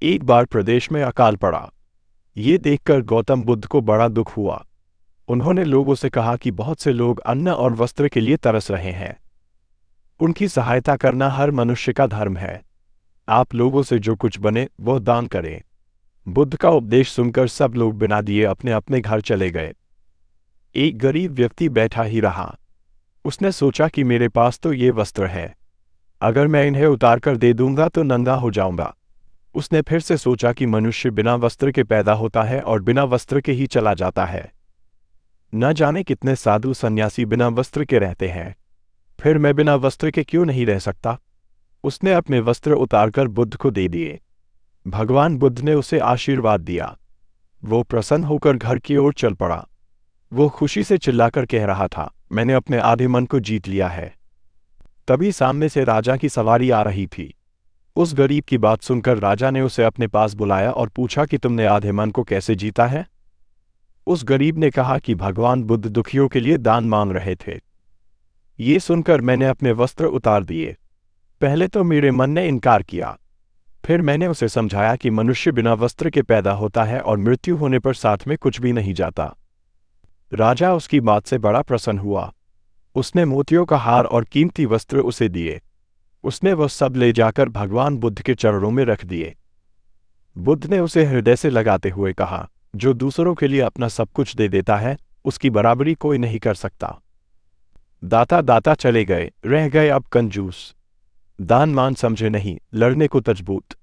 एक बार प्रदेश में अकाल पड़ा। ये देखकर गौतम बुद्ध को बड़ा दुख हुआ। उन्होंने लोगों से कहा कि बहुत से लोग अन्न और वस्त्र के लिए तरस रहे हैं। उनकी सहायता करना हर मनुष्य का धर्म है। आप लोगों से जो कुछ बने वो दान करें। बुद्ध का उपदेश सुनकर सब लोग बिना दिए अपने अपने घर चले गए। एक गरीब व्यक्ति बैठा ही रहा। उसने सोचा कि मेरे पास तो ये वस्त्र है, अगर मैं इन्हें उतार कर दे दूंगा तो नंगा हो जाऊंगा। उसने फिर से सोचा कि मनुष्य बिना वस्त्र के पैदा होता है और बिना वस्त्र के ही चला जाता है। न जाने कितने साधु सन्यासी बिना वस्त्र के रहते हैं, फिर मैं बिना वस्त्र के क्यों नहीं रह सकता। उसने अपने वस्त्र उतारकर बुद्ध को दे दिए। भगवान बुद्ध ने उसे आशीर्वाद दिया। वो प्रसन्न होकर घर की ओर चल पड़ा। वो खुशी से चिल्लाकर कह रहा था, मैंने अपने आधे मन को जीत लिया है। तभी सामने से राजा की सवारी आ रही थी। उस गरीब की बात सुनकर राजा ने उसे अपने पास बुलाया और पूछा कि तुमने आधे मन को कैसे जीता है। उस गरीब ने कहा कि भगवान बुद्ध दुखियों के लिए दान मांग रहे थे। ये सुनकर मैंने अपने वस्त्र उतार दिए। पहले तो मेरे मन ने इनकार किया, फिर मैंने उसे समझाया कि मनुष्य बिना वस्त्र के पैदा होता है और मृत्यु होने पर साथ में कुछ भी नहीं जाता। राजा उसकी बात से बड़ा प्रसन्न हुआ। उसने मोतियों का हार और कीमती वस्त्र उसे दिए। उसने वह सब ले जाकर भगवान बुद्ध के चरणों में रख दिए। बुद्ध ने उसे हृदय से लगाते हुए कहा, जो दूसरों के लिए अपना सब कुछ दे देता है उसकी बराबरी कोई नहीं कर सकता। दाता दाता चले गए, रह गए अब कंजूस। दान मान समझे नहीं, लड़ने को तजबूत।